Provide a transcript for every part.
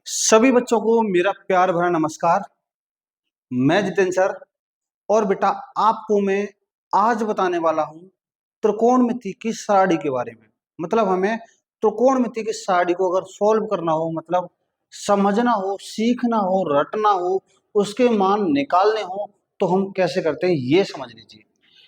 सभी बच्चों को मेरा प्यार भरा नमस्कार। मैं जितेंद्र सर और बेटा आपको मैं आज बताने वाला हूं त्रिकोणमिति की सारणी के बारे में। मतलब हमें त्रिकोणमिति की सारणी को अगर सॉल्व करना हो, मतलब समझना हो, सीखना हो, रटना हो, उसके मान निकालने हो तो हम कैसे करते हैं ये समझ लीजिए।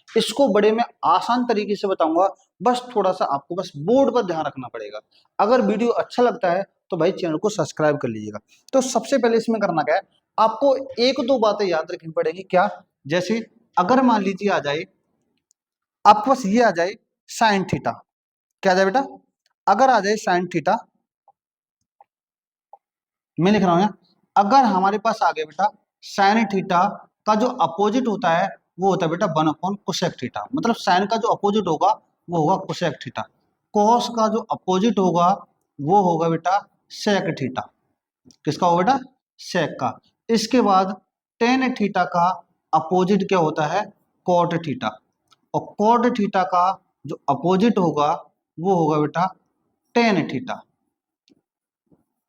इसको बड़े में आसान तरीके से बताऊंगा, बस थोड़ा सा आपको बस बोर्ड पर ध्यान रखना पड़ेगा। अगर वीडियो अच्छा लगता है तो भाई चैनल को सब्सक्राइब कर लीजिएगा। तो सबसे पहले इसमें करना क्या है, आपको एक दो बातें याद रखनी पड़ेगी। क्या? जैसे अगर मान लीजिए आ जाए आपके पास ये आ जाए साइन थीटा। क्या आ जाए बेटा? अगर आ जाए साइन थीटा, मैं लिख रहा हूं यहाँ, अगर हमारे पास आ गया बेटा साइन थीटा का जो अपोजिट होता है वो होता है बेटा 1 कोसेक थीटा। मतलब साइन का जो अपोजिट होगा वो होगा कोसेक थीटा। कोस का जो अपोजिट होगा वो होगा बेटा सेक थीटा। किसका होगा बेटा? सेक का। इसके बाद टेन थीटा का अपोजिट क्या होता है? Cot theta. और कॉट थीटा का जो अपोजिट होगा वो होगा बेटा टेन थीटा।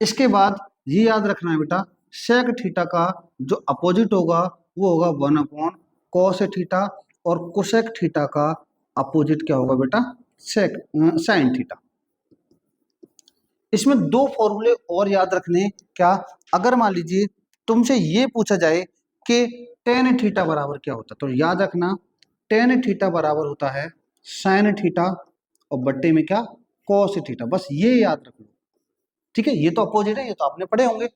इसके बाद ये याद रखना है बेटा सेक थीटा का जो अपोजिट होगा वो होगा 1 थीटा। और कोसेक थीटा का अपोजिट क्या होगा बेटा? सेक साइन थीटा। इसमें दो फॉर्मूले और याद रखने। क्या? अगर मान लीजिए तुमसे ये पूछा जाए कि टेन थीटा बराबर क्या होता है, तो याद रखना टेन थीटा बराबर होता है साइन थीटा और बट्टे में क्या? Cos theta. बस ये याद रख लो, ठीक है? ये तो अपोजिट है, ये तो आपने पढ़े होंगे।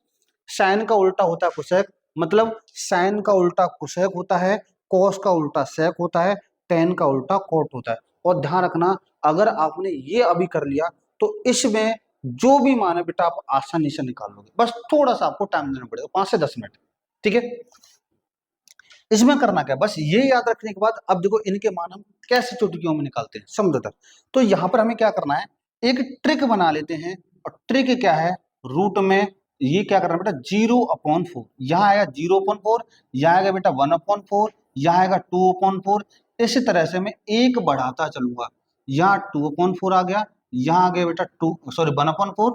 साइन का उल्टा होता है कोसेक, मतलब साइन का उल्टा कोसेक होता है, कॉस का उल्टा सेक होता है, टेन का उल्टा कॉट होता है। और ध्यान रखना अगर आपने ये अभी कर लिया तो इसमें जो भी मान है बेटा आप आसानी से निकाल लोगे। बस थोड़ा सा आपको टाइम देना पड़ेगा, 5 से 10 मिनट, ठीक है? इसमें करना क्या, बस ये याद रखने के बाद अब देखो इनके मान हम कैसे चुटकियों में निकालते हैं, समझो तक। तो यहां पर हमें क्या करना है, एक ट्रिक बना लेते हैं। और ट्रिक क्या है? रूट में ये क्या करना है बेटा 0/4। यहाँ आएगा 0/4, यहाँ आएगा बेटा 1/4, यहाँ आएगा 2/4। इसी तरह से मैं एक बढ़ाता चलूंगा। यहाँ 2/4 आ गया, यहाँ आ गया बेटा 1/4,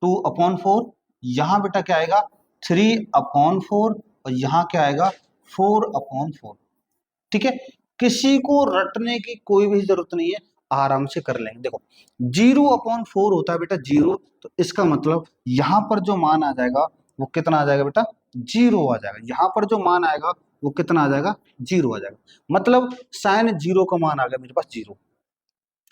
2/4। यहाँ बेटा क्या आएगा 3/4 और यहाँ क्या आएगा 4/4। ठीक है? किसी को रटने की कोई भी जरूरत नहीं है, आराम से कर लेंगे। देखो 0/4 होता है बेटा 0, तो इसका मतलब यहां पर जो मान आ जाएगा वो कितना आ जाएगा बेटा? 0 आ जाएगा। यहां पर जो मान आएगा वो कितना आ जाएगा? 0 आ जाएगा। मतलब साइन 0 का मान आ गया मेरे पास 0।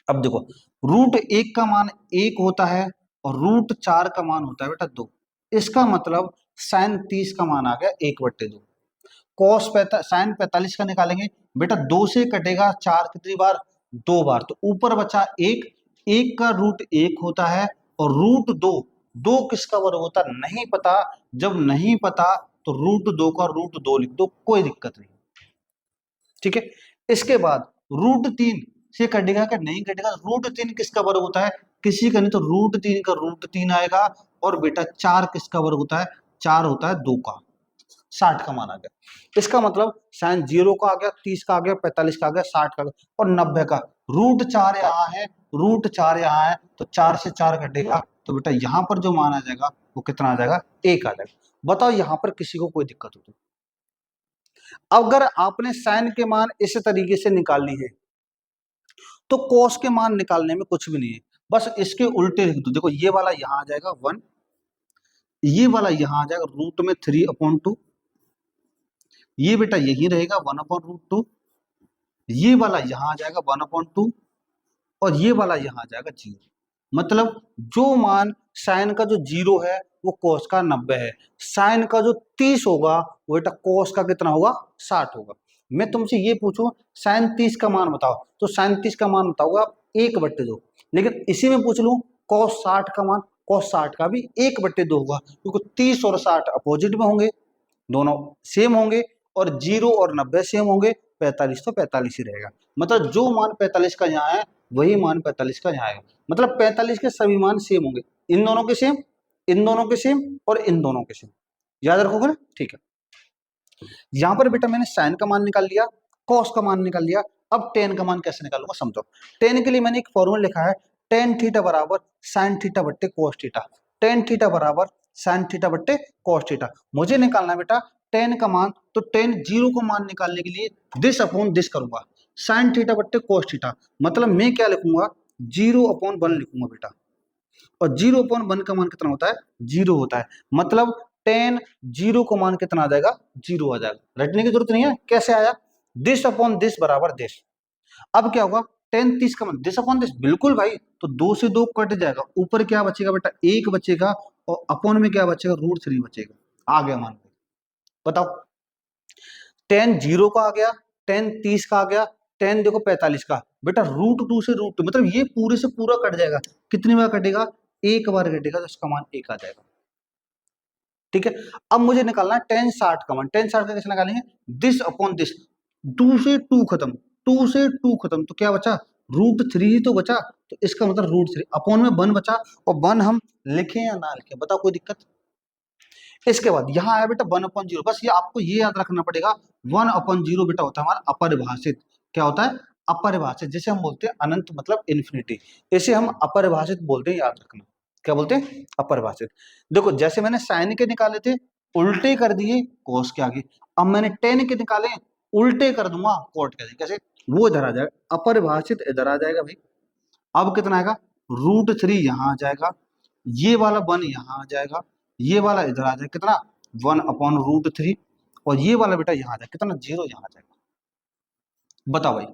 अब देखो √1 का मान 1 होता है और √4 का मान होता है बेटा 2। इसका मतलब साइन 30 का मान आ गया 1/2। साइन 45 का निकालेंगे बेटा, 2 से कटेगा 4 कितनी बार? 2 बार। तो ऊपर बचा 1, 1 का √1 होता है और √2, 2 किसका वर्ग होता है नहीं पता। जब नहीं पता तो √2 का √2 लिख दो, कोई दिक्कत नहीं, ठीक है? इसके बाद √3 से कटेगा क्या? नहीं कटेगा। √3 किसका वर्ग होता है? किसी का नहीं, तो √3 का √3 आएगा। और बेटा 4 किसका वर्ग होता है? 4 होता है 2 का। 60 का मान आ गया। इसका मतलब साइन 0 का आ गया, 30 का आ गया, 45 का आ गया, 60 का आ गया और 90 का। √4 यहाँ है, √4 यहाँ है, तो 4 से 4 घटेगा, तो बेटा यहाँ पर जो मान आ जाएगा वो कितना आ जाएगा? 1 आ जाएगा। बताओ यहाँ पर किसी को कोई दिक्कत हो तो? अगर आपने साइन के मान इस तरीके से निकाल ली है तो कॉस के मान निकालने में कुछ भी नहीं है, बस इसके उल्टे लिख दो। देखो ये वाला यहाँ आ जाएगा 1, ये वाला यहाँ आ जाएगा रूट में 3/2, ये बेटा यही रहेगा 1/√2, ये वाला यहाँ आ जाएगा 1/2 और ये वाला यहाँ आ जाएगा 0। मतलब जो मान साइन का जो 0 है वो कोस का 90 है, साइन का जो 30 होगा वो बेटा कोस का कितना होगा? 60 होगा। मैं तुमसे ये पूछूं साइन 30 का मान बताओ, तो साइन 30 का मान बताओगे आप 1/2। लेकिन इसी में पूछ लूं कोस 60 का मान, कोस 60 का भी 1/2 होगा, क्योंकि 30 और 60 अपोजिट में होंगे, दोनों सेम होंगे। और 0 और 90 सेम होंगे, 45 तो 45 ही रहेगा। मतलब जो मान 45 का यहाँ है वही मान 45 का यहाँ आएगा। मतलब 45 के सभी मान सेम होंगे, इन दोनों के सेम, इन दोनों के सेम और इन दोनों के सेम। याद रखोगे ना? ठीक है। यहां पर बेटा मैंने साइन का मान निकाल लिया, कॉस का मान निकाल लिया। अब टेन का मान कैसे निकालूंगा समझो। टेन के लिए मैंने एक फॉर्मूला लिखा है, टेन थीटा बराबर साइन थीटा बट्टे कोस थीटा। टेन थीटा बराबर साइन थीटा बट्टे कॉस थीटा। मुझे निकालना है बेटा टेन का मान, तो टेन जीरो का मान निकालने के लिए दिस अपॉन दिस करूंगा, साइन थीटा बट्टे कॉस थीटा, मतलब मैं क्या लिखूंगा, जीरो अपॉन वन लिखूंगा बेटा। और जीरो अपॉन वन का मान कितना होता है, जीरो होता है, मतलब टेन जीरो का मान कितना आ जाएगा, जीरो आ जाएगा। रटने की जरूरत नहीं है, कैसे आया, दिस अपॉन दिस बराबर दिस। अब क्या होगा, टेन 30 का मान दिस अपॉन दिस, बिल्कुल भाई, तो दो से दो कट जाएगा, ऊपर क्या बचेगा बेटा, एक बचेगा, और अपॉन में क्या बचेगा, रूट थ्री बचेगा। आ गया मान, बताओ, टेन जीरो का आ गया, टेन 30 का आ गया, टेन देखो 45 का, बेटा रूट टू से रूट टू, मतलब ये पूरे से पूरा कट जाएगा। कितनी बार कटेगा, एक बार कटेगा, तो इसका मान एक आ जाएगा। ठीक है, अब मुझे निकालना है टेन 60 का मान। टेन 60 का कैसे निकालेंगे, दिस अपॉन दिस, टू से टू खत्म, टू से टू खत्म, तो क्या बचा, रूट थ्री ही तो बचा, तो इसका मतलब रूट थ्री, अपॉन में वन बचा, और वन हम लिखें या ना लिखें, बताओ कोई दिक्कत। इसके बाद यहाँ आया बेटा वन अपॉन जीरो, बस ये आपको ये याद रखना पड़ेगा, वन अपॉन जीरो बेटा होता है हमारा अपरिभाषित। क्या होता है, अपरिभाषित, जैसे हम बोलते हैं अनंत मतलब इन्फिनिटी, इसे हम अपरिभाषित बोलते हैं, याद रखना। क्या बोलते हैं, अपरिभाषित। देखो जैसे मैंने साइन के निकाले थे, उल्टे कर दिए कोस के आगे, अब मैंने टेन के निकाले, उल्टे कर दूंगा कोट के आगे, कैसे, वो इधर आ जाएगा, अपरिभाषित इधर आ जाएगा भाई। अब कितना आएगा, रूट थ्री यहाँ आ जाएगा, ये वाला वन यहाँ आ जाएगा, ये वाला इधर आ जाएगा, कितना, वन अपॉन रूट थ्री, और ये वाला बेटा यहाँ आ जाएगा, कितना, जीरो यहाँ आ जाएगा। बताओ भाई,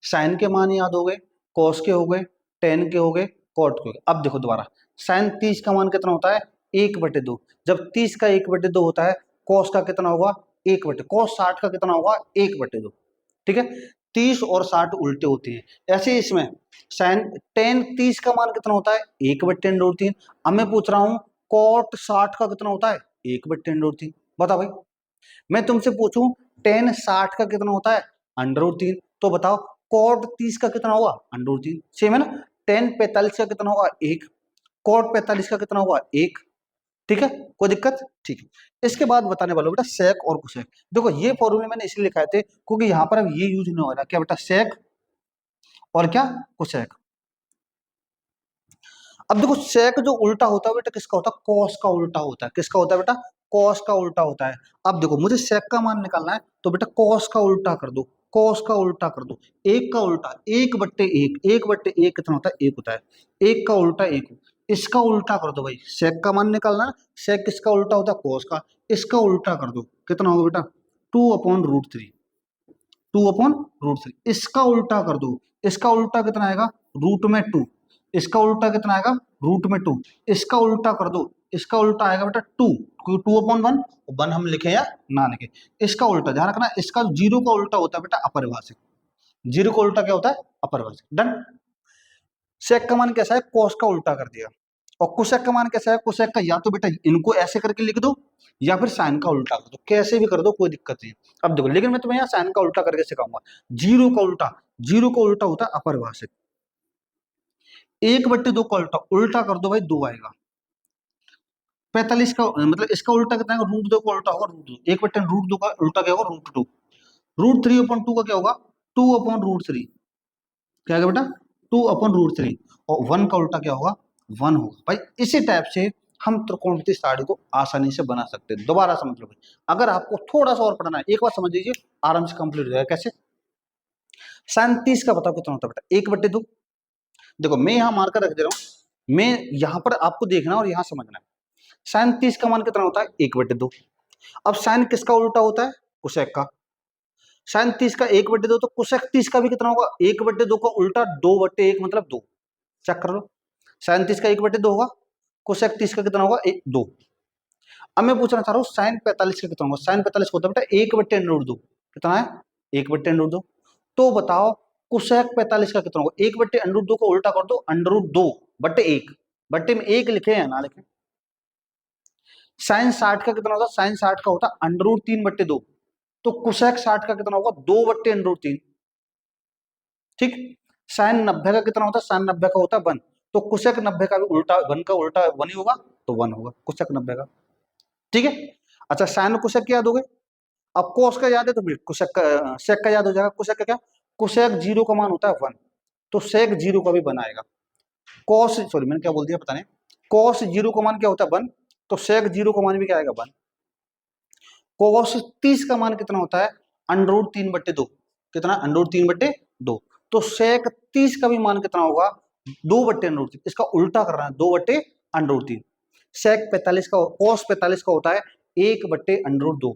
साइन के मान याद हो गए, कॉस के हो गए, टेन के हो गए, कॉट के हो गए। अब देखो दोबारा, साइन 30 का मान कितना होता है, एक बटे दो, जब 30 का एक बटे दो होता है, कॉस का कितना होगा, एक बटे, कॉस 60 का कितना होगा, एक बटे दो। ठीक है, 30 और 60 उल्टे होते हैं, ऐसे इसमें साइन टेन 30 का मान कितना होता है, एक बटे टेन रूट तीन। अब मैं पूछ रहा हूँ कॉट 60 का कितना होता है, एक बटे टेन रूट तीन। बताओ भाई, मैं तुमसे पूछूं टेन 60 का कितना होता है, अंडर रूट तीन, तो बताओ कॉट 30 का कितना होगा, अंडर रूट तीन। सेम है ना, टेन 45 का कितना होगा, एक, कॉट 45 का कितना होगा, एक। ठीक है, कोई दिक्कत, ठीक है। इसके बाद बताने वाला हूं बेटा सेक और कुसेक। देखो ये फॉर्मूले मैंने इसलिए लिखाए थे क्योंकि यहाँ पर अब ये यूज नहीं हो रहा, क्या बेटा, सेक और क्या, कुसेक। अब देखो सेक जो उल्टा होता है बेटा किसका होता है, कॉस का उल्टा होता है, किसका होता है बेटा, कॉस का उल्टा होता है। अब देखो मुझे सेक का मान निकालना है, तो बेटा कॉस का उल्टा कर दो, कॉस का उल्टा कर दो, एक का उल्टा, एक बट्टे एक, एक बट्टे एक कितना होता है, एक होता है, एक का उल्टा एक, इसका उल्टा कर दो भाई, सेक का मान निकालना है, सेक किसका उल्टा होता है, कॉस का, इसका उल्टा कर दो, कितना होगा बेटा, two upon root three, two upon root three, इसका उल्टा कर दो, इसका उल्टा कितना आएगा, रूट में टू, इसका उल्टा कितना आएगा, रूट में टू, इसका उल्टा कर दो, इसका उल्टा आएगा बेटा टू, क्योंकि टू अपॉन वन, वन हम लिखे या ना लिखे, इसका उल्टा ध्यान रखना, इसका जीरो का उल्टा होता है बेटा अपरिभाषित, जीरो का उल्टा क्या होता है, अपरिभाषित। डन। सेक का मान कैसा है, कॉस का उल्टा कर दिया। और कुसेक का मान कैसा है, कुसेक का या तो बेटा इनको ऐसे करके लिख दो, या फिर साइन का उल्टा कर दो, कैसे भी कर दो कोई दिक्कत नहीं। अब देखो लेकिन मैं तुम्हें यहाँ साइन का उल्टा करके सिखाऊंगा। जीरो का उल्टा, जीरो का उल्टा होता है अपरिभाषित। एक बट्टे दो का उल्टा, उल्टा कर दो भाई, दो आएगा। 45 का मतलब इसका उल्टा कितना है, रूट दो का उल्टा होगा रूट दो, एक बट्टे रूट दो का उल्टा क्या होगा, root two, root three upon two का क्या होगा, टू अपॉन रूट थ्री, क्या होगा बेटा, टू अपॉन रूट थ्री, और वन का उल्टा क्या होगा, वन होगा। भाई इसी टाइप से हम त्रिकोणमितीय सारणी को आसानी से बना सकते हैं। दोबारा समझ लो भाई, अगर आपको थोड़ा सा और पढ़ना है, एक बार समझ लीजिए, आराम से कंप्लीट हो जाएगा। कैसे, साइन 30 का बताओ कितना होता है बेटा, एक बट्टे दो। देखो मैं यहाँ मार्कर रख दे रहा हूँ, मैं यहाँ पर आपको देखना और यहाँ समझना है। साइन 30 का मान कितना होता है, एक बट्टे दो। अब साइन किसका उल्टा होता है, कुसेक का। साइन 30 का एक बट्टे दो, तो कुसेक 30 का भी कितना होगा, एक बट्टे दो का उल्टा, दो बट्टे एक मतलब दो। चेक कर लो, साइन 30 का एक बट्टे दो होगा, कोसेक 30 का कितना होगा, एक, दो। अब मैं पूछना चाह रहा हूँ साइन 45 का कितना होगा, साइन 45 होता है बेटा एक बट्टे अंडर दो, कितना है, एक बट्टे अंडर दो। तो बताओ कोसेक 45 का कितना होगा, एक बट्टे अंडर दो को उल्टा कर दो, अंडर दो बट्टे एक, बट्टे में एक लिखे या ना लिखे। साइन 60 का कितना होगा, साइन 60 का होता है अंडर तीन बट्टे दो, तो कोसेक 60 का कितना होगा, दो बट्टे अंडर तीन। ठीक, साइन 90 का कितना होता है, साइन 90 का होता है वन, तो कुसेक 90 का भी उल्टा, वन का उल्टा वन ही होगा, तो वन होगा कुसेक 90 का। ठीक है, अच्छा साइन कुसेक याद हो गए। अब कोस का याद है तो कुसेक का, सेक का याद हो जाएगा। कुसेक का क्या, कुसेक जीरो का मान होता है वन, तो सेक जीरो का भी वन आएगा। कॉस, सॉरी मैंने क्या बोल दिया पता नहीं, कॉस जीरो का मान क्या होता है वन, तो sec 0 का मान भी क्या आएगा 1। cos 30 का मान कितना होता है √3/2, कितना √3/2। तो sec 30 का भी मान कितना होगा 2/√3। इसका उल्टा कर रहा है 2/√3। sec 45 का cos 45 का होता है 1/√2,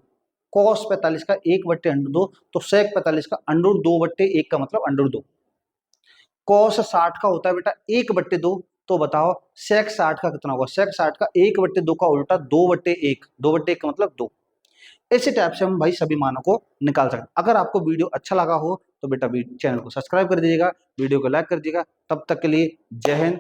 cos 45 का 1/√2, तो sec 45 का √2/1 का मतलब √2। cos 60 का होता है बेटा 1/2, तो बताओ sec 60 का कितना होगा। sec 60 का 1/2 का उल्टा 2/1, 2/1 का मतलब 2। इसी टाइप से हम भाई सभी मानों को निकाल सकते हैं। अगर आपको वीडियो अच्छा लगा हो तो बेटा चैनल को सब्सक्राइब कर दीजिएगा, वीडियो को लाइक कर दीजिएगा। तब तक के लिए जय हिंद।